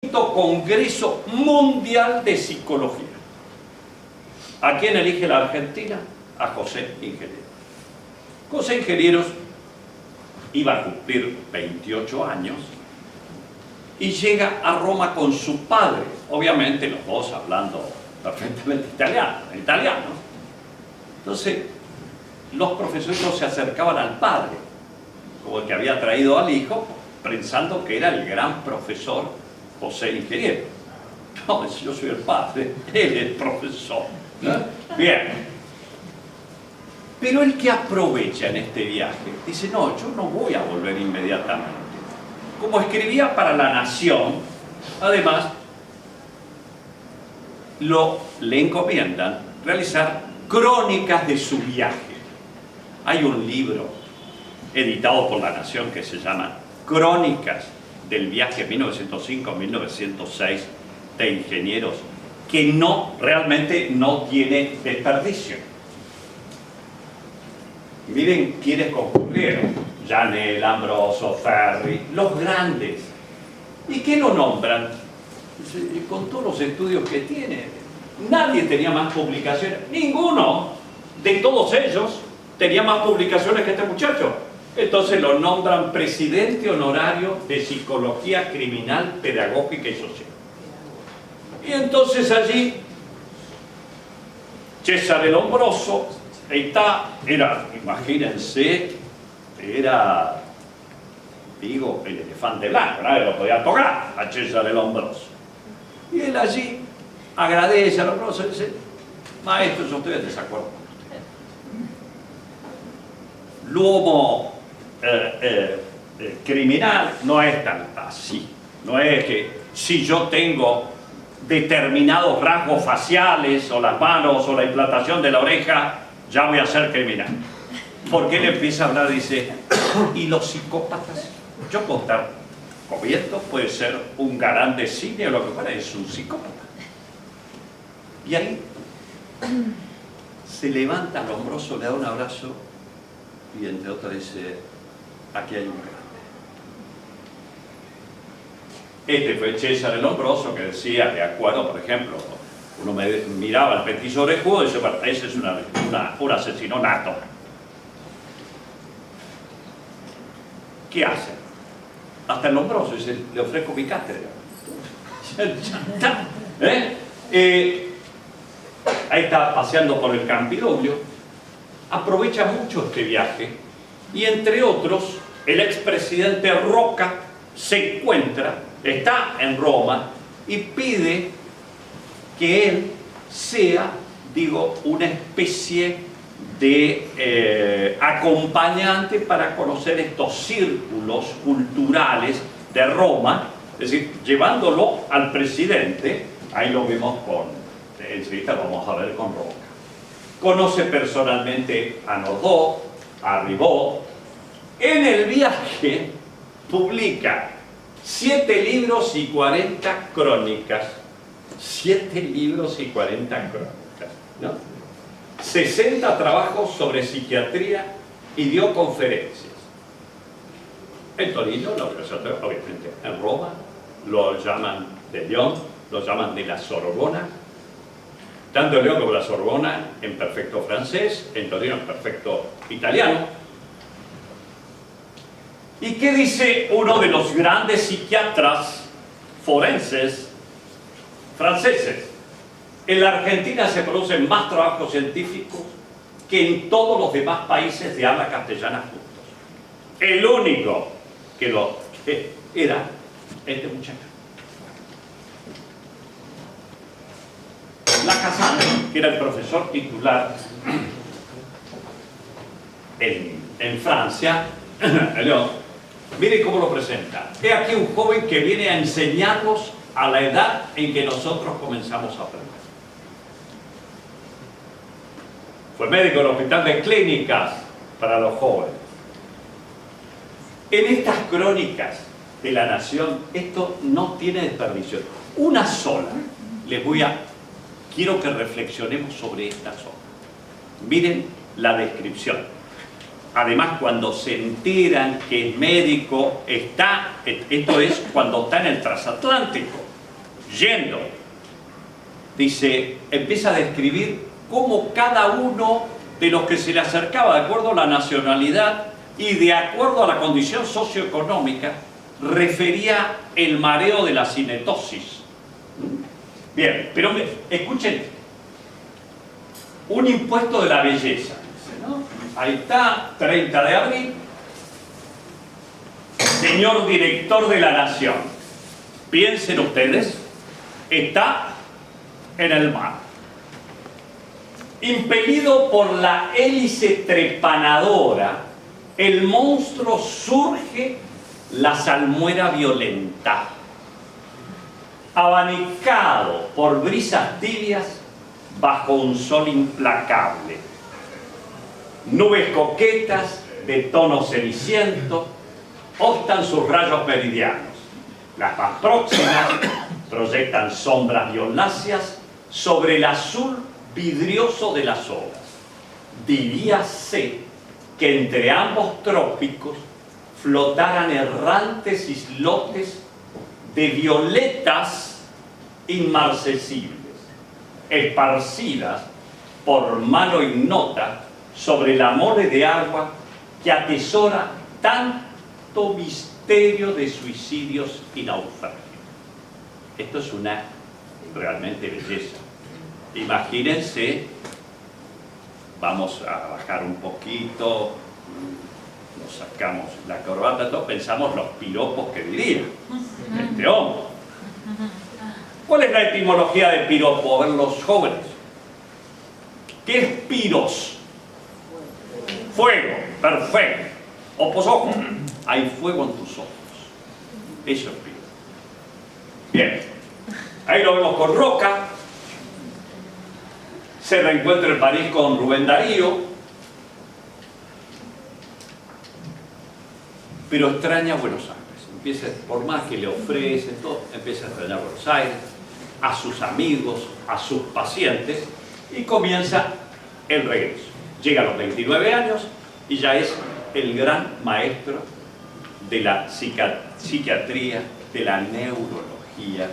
Congreso Mundial de Psicología. ¿A quién elige la Argentina? A José Ingenieros. José Ingenieros iba a cumplir 28 años y llega a Roma con su padre, obviamente los dos hablando perfectamente italiano. Entonces, los profesores se acercaban al padre, como el que había traído al hijo, pensando que era el gran profesor José Ingenieros. No, yo soy el padre, él es el profesor. Bien. Pero el que aprovecha en este viaje, dice, no, yo no voy a volver inmediatamente. Como escribía para La Nación, además, le encomiendan realizar crónicas de su viaje. Hay un libro editado por La Nación que se llama Crónicas del viaje 1905-1906 de Ingenieros, que realmente no tiene desperdicio. Miren quiénes concurrieron: Llanel, Ambroso, Ferri, los grandes. ¿Y qué lo nombran? Con todos los estudios que tiene, nadie tenía más publicaciones, ninguno de todos ellos tenía más publicaciones que este muchacho. Entonces lo nombran presidente honorario de Psicología Criminal, Pedagógica y Social. Y entonces allí César el Lombroso imagínense, era, digo, el elefante blanco, nadie lo podía tocar a César el Lombroso. Y él allí agradece a Lombroso y dice, maestro, yo estoy en desacuerdo con usted. L'uomo criminal no es tan así. No es que si yo tengo determinados rasgos faciales o las manos o la implantación de la oreja, ya voy a ser criminal. Porque él empieza a hablar, dice, y los psicópatas, yo puedo estar comiendo, puede ser un galán de cine o lo que fuera, es un psicópata. Y ahí se levanta Lombroso, le da un abrazo y entre otras dice, aquí hay un grande. Este fue César el Lombroso, que decía, de acuerdo, por ejemplo, uno miraba al petiso orejudo y decía, bueno, ese es un asesino nato. ¿Qué hace? Hasta el Lombroso dice, le ofrezco mi cátedra. Ahí está paseando por el Campidoglio, aprovecha mucho este viaje y entre otros el expresidente Roca se encuentra, está en Roma y pide que él sea, digo, una especie de acompañante para conocer estos círculos culturales de Roma, es decir, llevándolo al presidente. Ahí lo vemos enseguida vamos a ver con Roca. Conoce personalmente a Nodó, a Ribot. En el viaje publica 7 libros y 40 crónicas. 7 libros y 40 crónicas, ¿no? 60 trabajos sobre psiquiatría y dio conferencias. En Torino, obviamente, en Roma, lo llaman de Lyon, lo llaman de la Sorbona. Tanto Lyon como la Sorbona en perfecto francés, en Torino en perfecto italiano. ¿Y qué dice uno de los grandes psiquiatras forenses franceses? En la Argentina se producen más trabajos científicos que en todos los demás países de habla castellana juntos. El único que era este muchacho. Lacassagne, que era el profesor titular en Francia, mire cómo lo presenta. He aquí un joven que viene a enseñarnos a la edad en que nosotros comenzamos a aprender. Fue médico en el hospital de clínicas para los jóvenes. En estas crónicas de La Nación, esto no tiene desperdicio. Una sola, quiero que reflexionemos sobre esta sola. Miren la descripción. Además, cuando se enteran que es médico, esto es cuando está en el transatlántico. yendo, dice, empieza a describir cómo cada uno de los que se le acercaba, de acuerdo a la nacionalidad y de acuerdo a la condición socioeconómica, refería el mareo de la cinetosis. Bien, pero escuchen, un impuesto de la belleza, ¿no? Ahí está, 30 de abril, señor director de la Nación, piensen ustedes, está en el mar, impelido por la hélice trepanadora, el monstruo surge la salmuera violenta, abanicado por brisas tibias bajo un sol implacable. Nubes coquetas de tono ceniciento ostan sus rayos meridianos. Las más próximas proyectan sombras violáceas sobre el azul vidrioso de las olas. Diríase que entre ambos trópicos flotaran errantes islotes de violetas inmarcesibles, esparcidas por mano ignota sobre la mole de agua que atesora tanto misterio de suicidios y naufragios. Esto es una realmente belleza. Imagínense, vamos a bajar un poquito, nos sacamos la corbata, todos pensamos los piropos que diría este hombre. ¿Cuál es la etimología de piropo? A ver, los jóvenes. ¿Qué es piros? Fuego, perfecto. Ojos, ojos. Hay fuego en tus ojos. Eso es piros. Bien. Ahí lo vemos con Roca. Se reencuentra en París con Rubén Darío. Pero extraña Buenos Aires. Empieza, por más que le ofrece todo, empieza a extrañar Buenos Aires, a sus amigos, a sus pacientes, y comienza el regreso. Llega a los 29 años y ya es el gran maestro de la psiquiatría, de la neurología.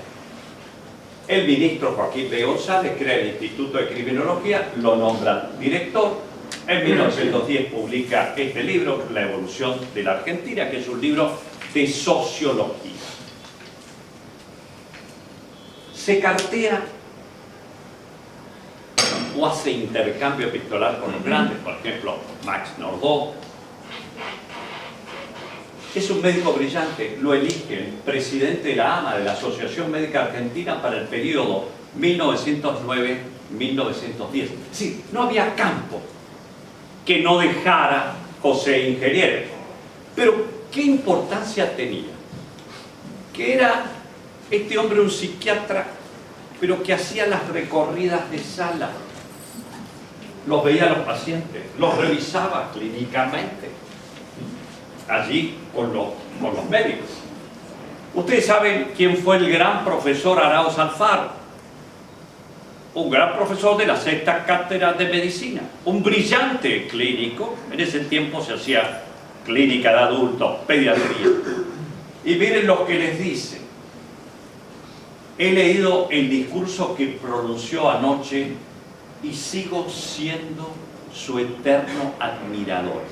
El ministro Joaquín B. González crea el Instituto de Criminología, lo nombra director. En 1910 publica este libro, La evolución de la Argentina, que es un libro de sociología. Se cartea o hace intercambio epistolar con los grandes, por ejemplo, Max Nordau. Es un médico brillante, lo elige el presidente de la AMA, de la Asociación Médica Argentina, para el periodo 1909-1910. Sí, no había campo que no dejara José Ingeniero. Pero, ¿qué importancia tenía? Que era este hombre un psiquiatra, pero que hacía las recorridas de sala. Los veía a los pacientes, los revisaba clínicamente, allí con los médicos. Ustedes saben quién fue el gran profesor Araoz Alfaro. Un gran profesor de la sexta cátedra de medicina, un brillante clínico. En ese tiempo se hacía clínica de adultos, pediatría. Y miren lo que les dice. He leído el discurso que pronunció anoche y sigo siendo su eterno admirador.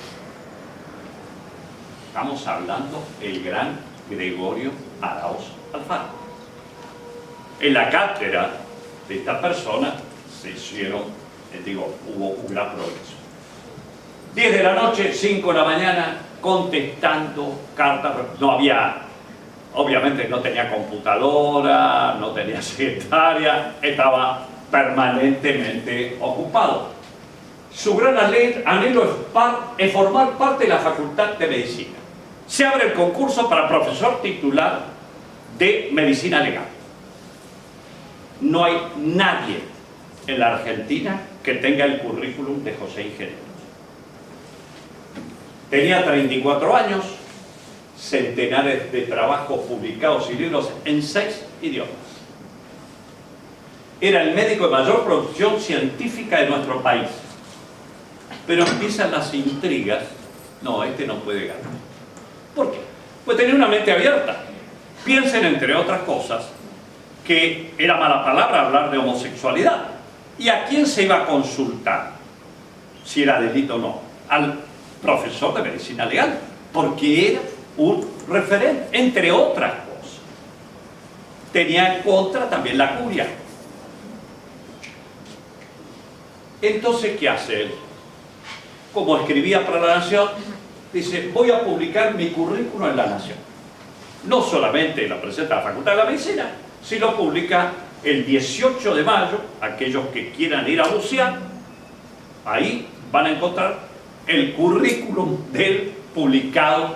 Estamos hablando del gran Gregorio Araoz Alfaro. En la cátedra de esta persona se hicieron, hubo un gran progreso. 10 de la noche, 5 de la mañana, contestando cartas. No había, obviamente no tenía computadora, no tenía secretaria, estaba permanentemente ocupado. Su gran anhelo es formar parte de la Facultad de Medicina. Se abre el concurso para profesor titular de Medicina Legal. No hay nadie en la Argentina que tenga el currículum de José Ingeniero. Tenía 34 años, centenares de trabajos publicados y libros en 6 idiomas. Era el médico de mayor producción científica de nuestro país. Pero empiezan las intrigas. No, este no puede ganar. ¿Por qué? Pues tenía una mente abierta. Piensen, entre otras cosas, que era mala palabra hablar de homosexualidad. ¿Y a quién se iba a consultar si era delito o no? Al profesor de medicina legal, porque era un referente, entre otras cosas. Tenía en contra también la curia. Entonces, ¿qué hace él? Como escribía para La Nación, dice, voy a publicar mi currículo en La Nación. No solamente lo presenta a la Facultad de la Medicina, sino publica el 18 de mayo, aquellos que quieran ir a bucear, ahí van a encontrar el currículum del publicado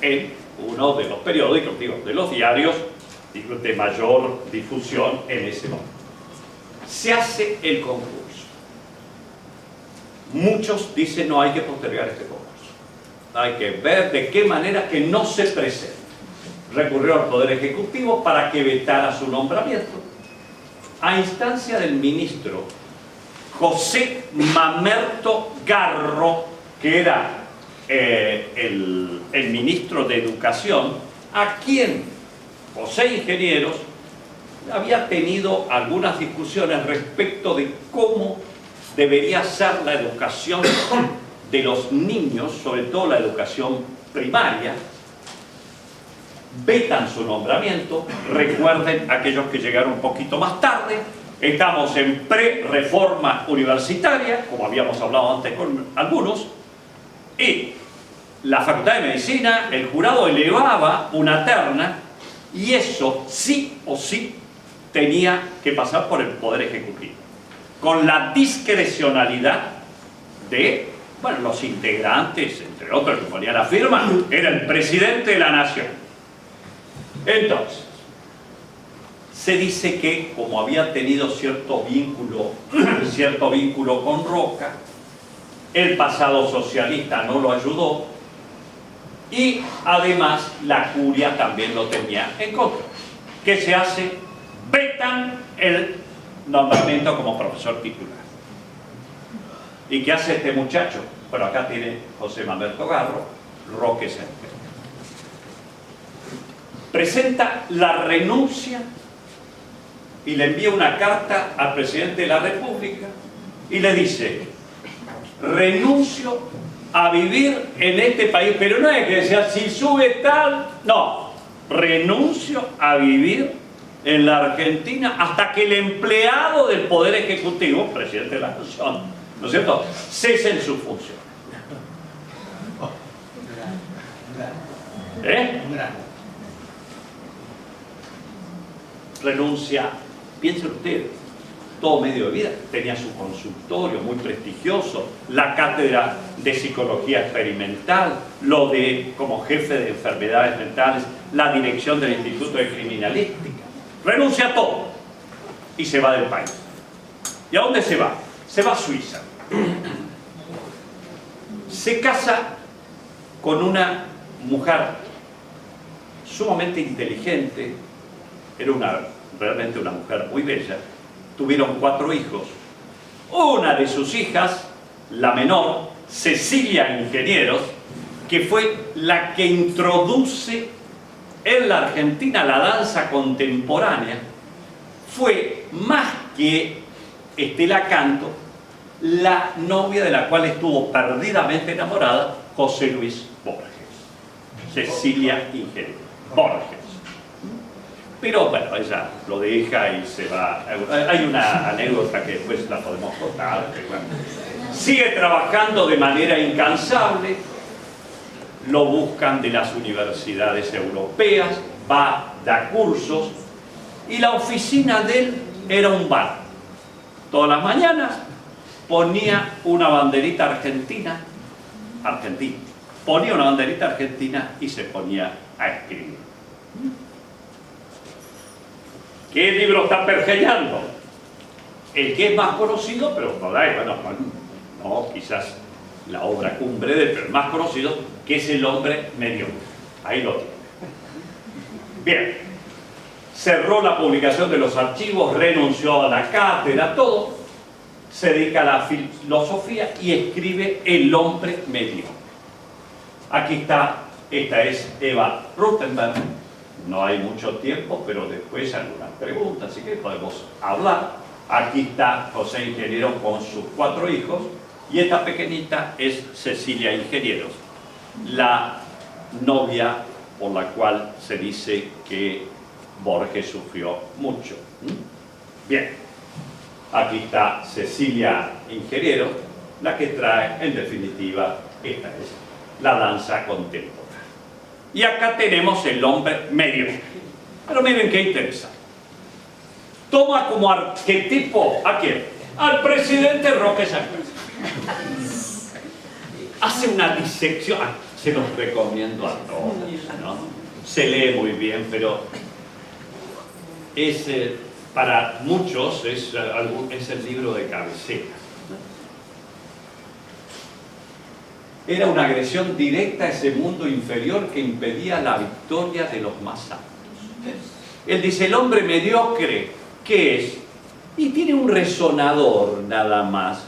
en uno de los periódicos, digo, de los diarios de mayor difusión en ese momento. Se hace el concurso. Muchos dicen, no, hay que postergar este concurso. Hay que ver de qué manera que no se presente. Recurrió al Poder Ejecutivo para que vetara su nombramiento, a instancia del ministro José Mamerto Garro, que era el ministro de Educación, a quien José Ingenieros había tenido algunas discusiones respecto de cómo debería ser la educación de los niños, sobre todo la educación primaria. Vetan su nombramiento. Recuerden, aquellos que llegaron un poquito más tarde, estamos en pre-reforma universitaria, como habíamos hablado antes con algunos, y la Facultad de Medicina, el jurado elevaba una terna, y eso sí o sí tenía que pasar por el Poder Ejecutivo, con la discrecionalidad de, bueno, los integrantes, entre otros que ponían la firma, era el presidente de la Nación. Entonces, se dice que como había tenido cierto vínculo con Roca, el pasado socialista no lo ayudó y además la curia también lo tenía en contra. ¿Qué se hace? Vetan el nombramiento como profesor titular. ¿Y qué hace este muchacho? Bueno, acá tiene José Mamerto Garro, Roque Semper. Presenta la renuncia y le envía una carta al presidente de la República y le dice, renuncio a vivir en este país, pero no es que sea si sube tal, no, renuncio a vivir en la Argentina hasta que el empleado del Poder Ejecutivo, presidente de la Nación, ¿no es cierto?, cese en su función. Renuncia, piensen ustedes, todo medio de vida, tenía su consultorio muy prestigioso, la cátedra de psicología experimental, lo de como jefe de enfermedades mentales, la dirección del Instituto de Criminalística, renuncia a todo y se va del país. ¿Y a dónde se va? Se va a Suiza. Se casa con una mujer sumamente inteligente, era realmente una mujer muy bella. Tuvieron 4 hijos. Una de sus hijas, la menor, Cecilia Ingenieros, que fue la que introduce en la Argentina la danza contemporánea, fue más que Estela Canto, la novia de la cual estuvo perdidamente enamorada José Luis Borges. Cecilia Ingenieros Borges. Pero bueno, ella lo deja y se va. Hay una anécdota que después la podemos contar. Que, bueno, sigue trabajando de manera incansable, lo buscan de las universidades europeas, va, da cursos, y la oficina de él era un bar. Todas las mañanas ponía una banderita argentina, ponía una banderita argentina y se ponía a escribir. ¿Qué libro está pergeñando? El que es más conocido, pero no, quizás la obra cumbre del pero más conocido, que es El hombre mediocre. Ahí lo tiene. Bien, cerró la publicación de los archivos, renunció a la cátedra, todo, se dedica a la filosofía y escribe El hombre mediocre. Aquí está, esta es Eva Ruttenberg, No hay mucho tiempo, pero después algunas preguntas, así que podemos hablar. Aquí está José Ingeniero con sus 4 hijos, y esta pequeñita es Cecilia Ingenieros, la novia por la cual se dice que Borges sufrió mucho. Bien, aquí está Cecilia Ingenieros, la que trae, en definitiva, esta es la danza contemporánea. Y acá tenemos el hombre mediocre. Pero miren qué interesante. Toma como arquetipo, ¿a quién? Al presidente Roque Sánchez. Hace una disección, se los recomiendo a todos, ¿no? Se lee muy bien, pero es, para muchos es el libro de cabecera. Era una agresión directa a ese mundo inferior que impedía la victoria de los más altos. Él dice, el hombre mediocre, ¿qué es? Y tiene un resonador nada más,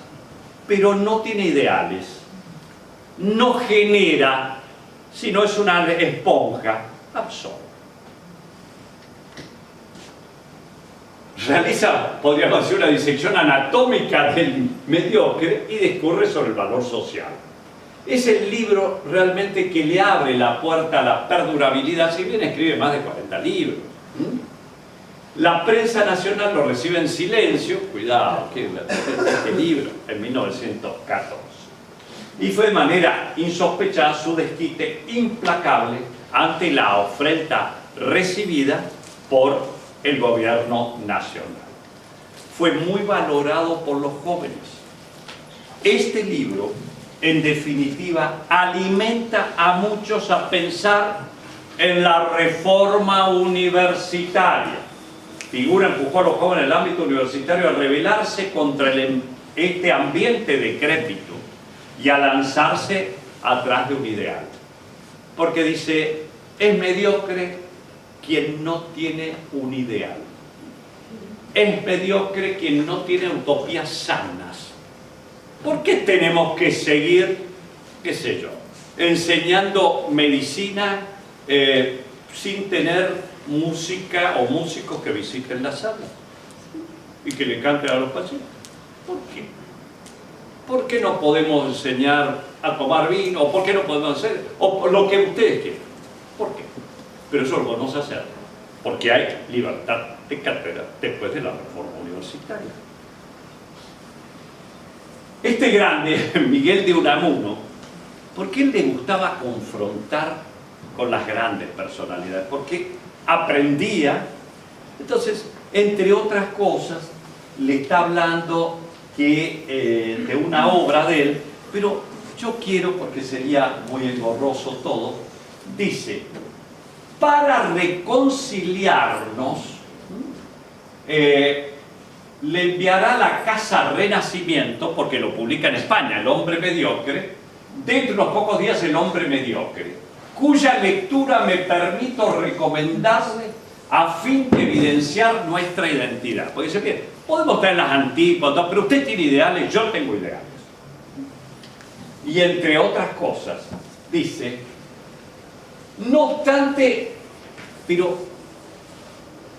pero no tiene ideales. No genera, sino es una esponja, absorbe. Realiza, podríamos decir, una disección anatómica del mediocre y discurre sobre el valor social. Es el libro realmente que le abre la puerta a la perdurabilidad, si bien escribe más de 40 libros. La prensa nacional lo recibe en silencio, cuidado, este libro, en 1914. Y fue de manera insospechada su desquite implacable ante la ofrenda recibida por el gobierno nacional. Fue muy valorado por los jóvenes. Este libro, en definitiva, alimenta a muchos a pensar en la reforma universitaria. Figura empujó a los jóvenes en el ámbito universitario a rebelarse contra este ambiente decrépito y a lanzarse atrás de un ideal. Porque dice, es mediocre quien no tiene un ideal. Es mediocre quien no tiene utopías sanas. ¿Por qué tenemos que seguir, qué sé yo, enseñando medicina sin tener música o músicos que visiten la sala y que le canten a los pacientes? ¿Por qué? ¿Por qué no podemos enseñar a tomar vino? ¿O por qué no podemos hacer? O lo que ustedes quieran. ¿Por qué? Pero eso lo podemos hacer porque hay libertad de cátedra después de la reforma universitaria. Este grande, Miguel de Unamuno, porque él le gustaba confrontar con las grandes personalidades, porque aprendía. Entonces, entre otras cosas, le está hablando de una obra de él, pero yo quiero, porque sería muy engorroso todo, dice, para reconciliarnos, le enviará la Casa Renacimiento, porque lo publica en España, El hombre mediocre, dentro de unos pocos días El hombre mediocre, cuya lectura me permito recomendarle a fin de evidenciar nuestra identidad. Porque dice, bien, podemos tener las antípodas, pero usted tiene ideales, yo tengo ideales. Y entre otras cosas, dice, no obstante, pero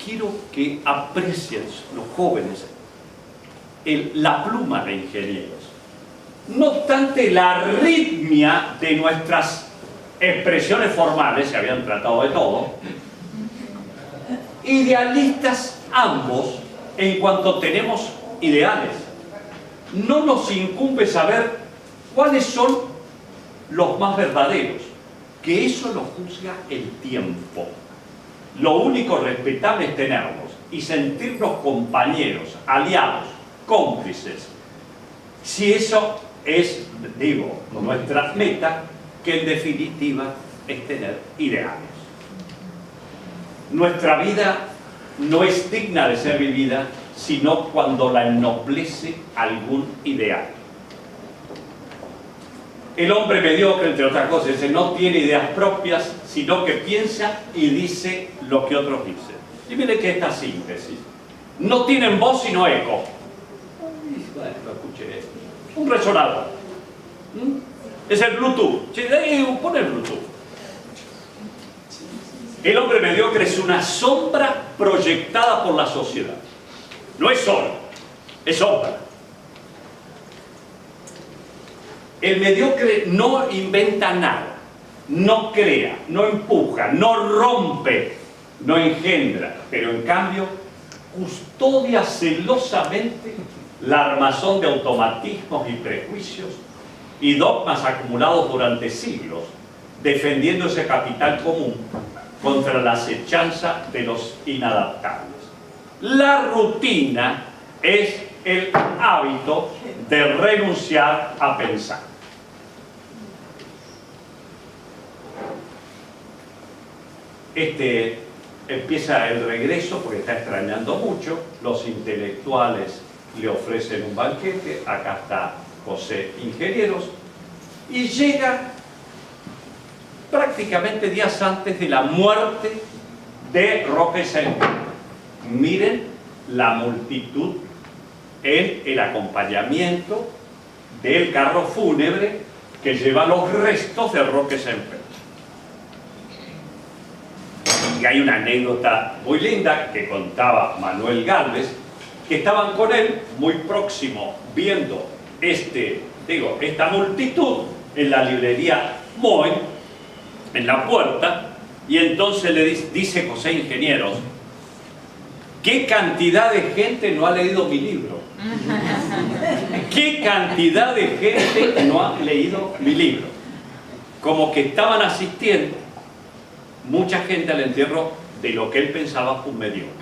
quiero que aprecien los jóvenes la pluma de Ingenieros. No obstante la arritmia de nuestras expresiones formales, se habían tratado de todo, idealistas ambos en cuanto tenemos ideales. No nos incumbe saber cuáles son los más verdaderos, que eso lo juzga el tiempo. Lo único respetable es tenerlos y sentirnos compañeros, aliados, cómplices. Si eso es, digo, nuestra meta, que en definitiva es tener ideales. Nuestra vida no es digna de ser vivida sino cuando la ennoblece algún ideal. El hombre mediocre, entre otras cosas, no tiene ideas propias, sino que piensa y dice lo que otros dicen. Y miren que esta síntesis. No tienen voz sino eco. Bueno, lo escuché. Un resonador. Es el Bluetooth. Pon el Bluetooth. El hombre mediocre es una sombra proyectada por la sociedad. No es sol, es sombra. El mediocre no inventa nada, no crea, no empuja, no rompe, no engendra, pero en cambio custodia celosamente la armazón de automatismos y prejuicios y dogmas acumulados durante siglos, defendiendo ese capital común contra la acechanza de los inadaptables. La rutina es el hábito de renunciar a pensar. Empieza el regreso porque está extrañando mucho. Los intelectuales le ofrecen un banquete. Acá está José Ingenieros. Y llega prácticamente días antes de la muerte de Roque Semper. Miren la multitud en el acompañamiento del carro fúnebre que lleva los restos de Roque Semper. Y hay una anécdota muy linda que contaba Manuel Gálvez, que estaban con él muy próximo viendo esta multitud en la librería Moy, en la puerta, y entonces le dice José Ingenieros: ¿qué cantidad de gente no ha leído mi libro? ¿Qué cantidad de gente no ha leído mi libro? Como que estaban asistiendo mucha gente al entierro de lo que él pensaba un mediocre.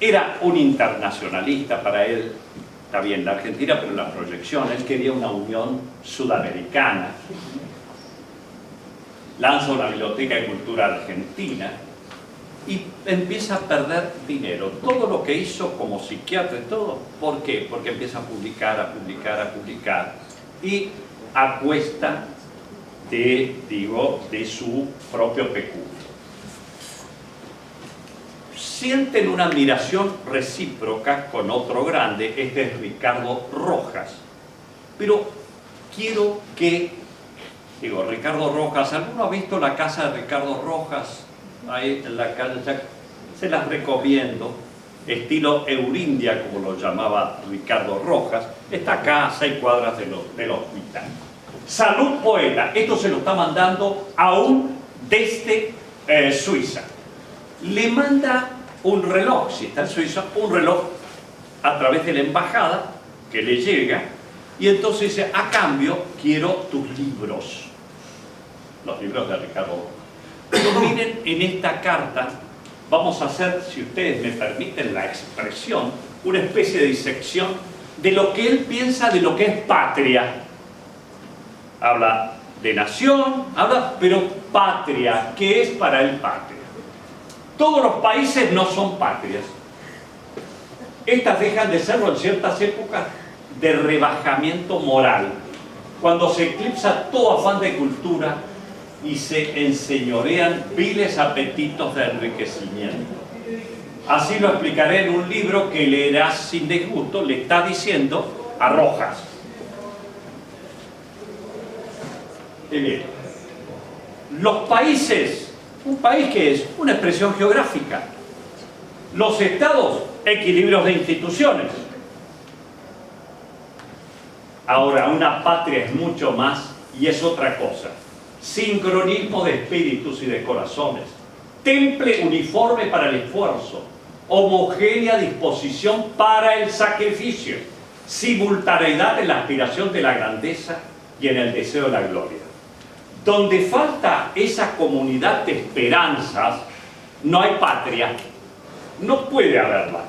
Era un internacionalista para él. Está bien la Argentina, pero la proyección, él quería una unión sudamericana. Lanza una biblioteca de cultura argentina y empieza a perder dinero. Todo lo que hizo como psiquiatra y todo, ¿por qué? Porque empieza a publicar y a cuesta de su propio peculio. Sienten una admiración recíproca con otro grande, este es Ricardo Rojas. Pero quiero que, Ricardo Rojas, ¿alguno ha visto la casa de Ricardo Rojas? Ahí en la calle, se las recomiendo, estilo Eurindia, como lo llamaba Ricardo Rojas. Está acá a 6 cuadras del hospital. Salud Poeta, esto se lo está mandando aún desde Suiza. Le manda un reloj, si está en Suiza, un reloj a través de la embajada que le llega, y entonces dice: a cambio quiero tus libros, los libros de Ricardo. Pero miren, en esta carta vamos a hacer, si ustedes me permiten la expresión, una especie de disección de lo que él piensa de lo que es patria. Habla de nación, pero patria, ¿qué es para él patria? Todos los países no son patrias. Estas dejan de serlo en ciertas épocas de rebajamiento moral, cuando se eclipsa todo afán de cultura y se enseñorean viles apetitos de enriquecimiento. Así lo explicaré en un libro que leerás sin disgusto. Le está diciendo a Rojas. Y bien, los países, un país que es una expresión geográfica, los estados, equilibrios de instituciones. Ahora, una patria es mucho más y es otra cosa. Sincronismo de espíritus y de corazones, temple uniforme para el esfuerzo, homogénea disposición para el sacrificio, simultaneidad en la aspiración de la grandeza y en el deseo de la gloria. Donde falta esa comunidad de esperanzas, no hay patria, no puede haberla.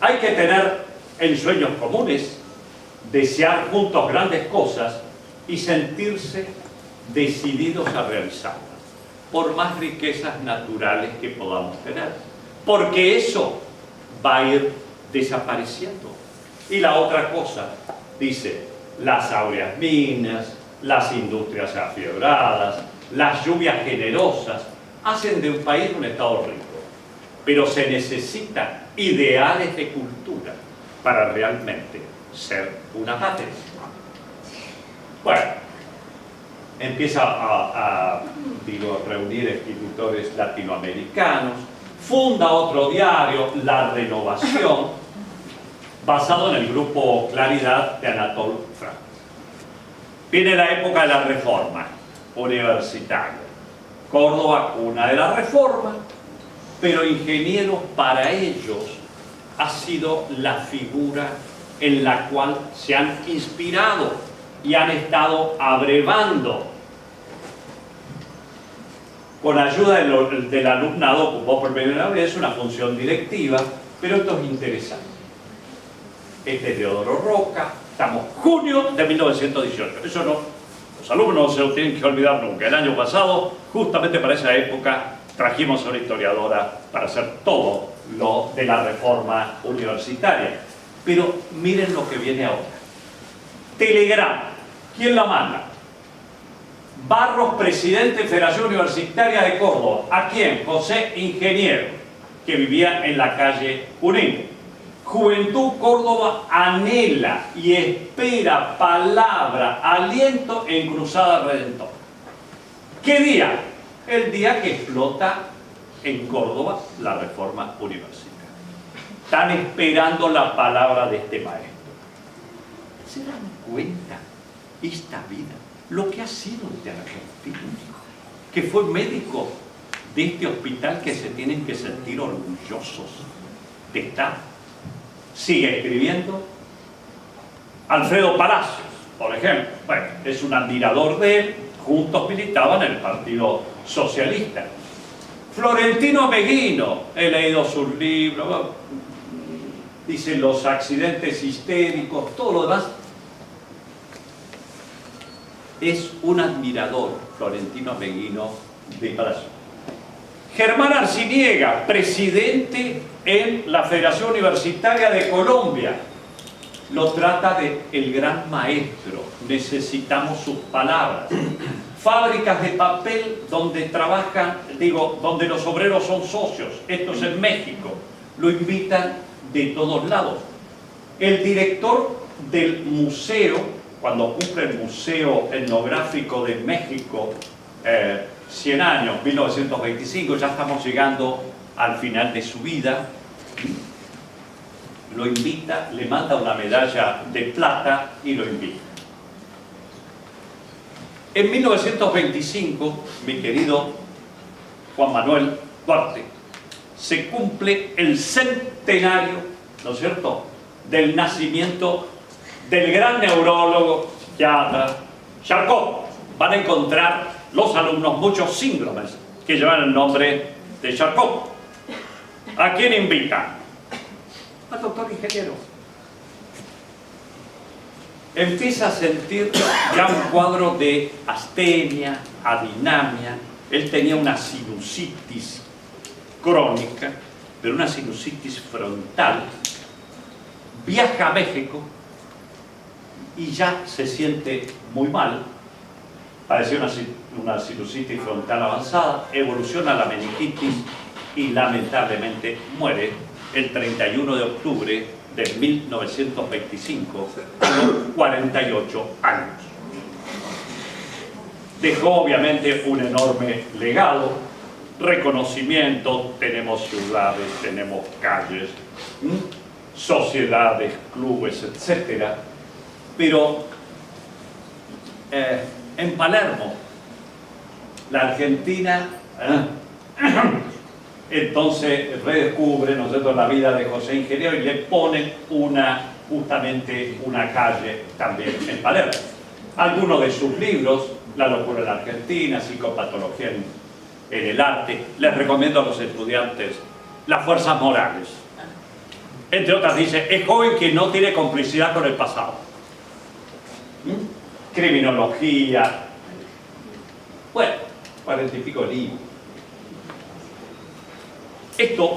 Hay que tener ensueños comunes, desear juntos grandes cosas y sentirse decididos a realizarlas, por más riquezas naturales que podamos tener, porque eso va a ir desapareciendo. Y la otra cosa, dice, las áureas minas, las industrias afiebradas, las lluvias generosas, hacen de un país un estado rico, pero se necesitan ideales de cultura para realmente ser una patria. Bueno, empieza a reunir escritores latinoamericanos, funda otro diario, La Renovación, basado en el grupo Claridad de Anatole France. Viene la época de la Reforma universitaria. Córdoba, cuna de la Reforma, pero Ingenieros para ellos ha sido la figura en la cual se han inspirado y han estado abrevando. Con ayuda del alumnado ocupó por primera vez una función directiva, pero esto es interesante. Este es Teodoro Roca, estamos junio de 1918. Eso no, los alumnos no se lo tienen que olvidar nunca. El año pasado, justamente para esa época, trajimos a una historiadora para hacer todo lo de la reforma universitaria. Pero miren lo que viene ahora. Telegrama. ¿Quién la manda? Barros, presidente de Federación Universitaria de Córdoba. ¿A quién? José Ingeniero, que vivía en la calle Junín. Juventud Córdoba anhela y espera palabra, aliento en Cruzada Redentora. ¿Qué día? El día que explota en Córdoba la reforma universitaria. Están esperando la palabra de este maestro. ¿Se dan cuenta esta vida? Lo que ha sido de Argentina, que fue médico de este hospital que se tienen que sentir orgullosos de estar. Sigue escribiendo. Alfredo Palacios, por ejemplo, bueno, es un admirador de él, juntos militaban en el Partido Socialista. Florentino Meguino, he leído sus libros, dice los accidentes histéricos, todo lo demás. Es un admirador, Florentino Meguino, de Palacio. Germán Arciniega, presidente en la Federación Universitaria de Colombia, lo trata de el gran maestro, necesitamos sus palabras. Fábricas de papel donde trabajan, donde los obreros son socios, esto es en México, lo invitan de todos lados. El director del museo, cuando cumple el Museo Etnográfico de México 100 años, 1925, ya estamos llegando al final de su vida, lo invita, le manda una medalla de plata y lo invita. En 1925, mi querido Juan Manuel Duarte, se cumple el centenario, ¿no es cierto?, del nacimiento del gran neurólogo, psiquiatra, Charcot. Van a encontrar los alumnos muchos síndromes que llevan el nombre de Charcot. ¿A quién invitan? Al doctor Ingeniero. Empieza a sentir ya un cuadro de astenia, adinamia. Él tenía una sinusitis crónica, pero una sinusitis frontal. Viaja a México y ya se siente muy mal, parecía una sinusitis frontal avanzada, evoluciona la meningitis y lamentablemente muere el 31 de octubre de 1925, con 48 años. Dejó obviamente un enorme legado, reconocimiento, tenemos ciudades, tenemos calles, sociedades, clubes, etc. Pero en Palermo, la Argentina entonces redescubre, ¿no es cierto?, la vida de José Ingeniero y le ponen justamente una calle también en Palermo. Algunos de sus libros, La locura en la Argentina, Psicopatología en el arte, les recomiendo a los estudiantes Las fuerzas morales. Entre otras dice, es joven que no tiene complicidad con el pasado. Criminología, bueno, 40 y pico libros. Esto,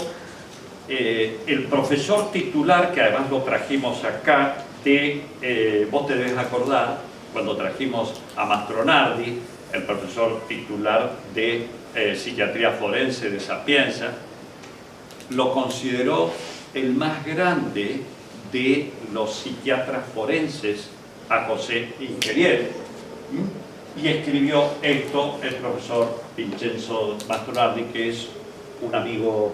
el profesor titular, que además lo trajimos acá, vos te debes acordar, cuando trajimos a Mastronardi, el profesor titular de Psiquiatría Forense de Sapienza, lo consideró el más grande de los psiquiatras forenses a José Ingeniero. y escribió esto el profesor Vincenzo Mastroianni, que es un amigo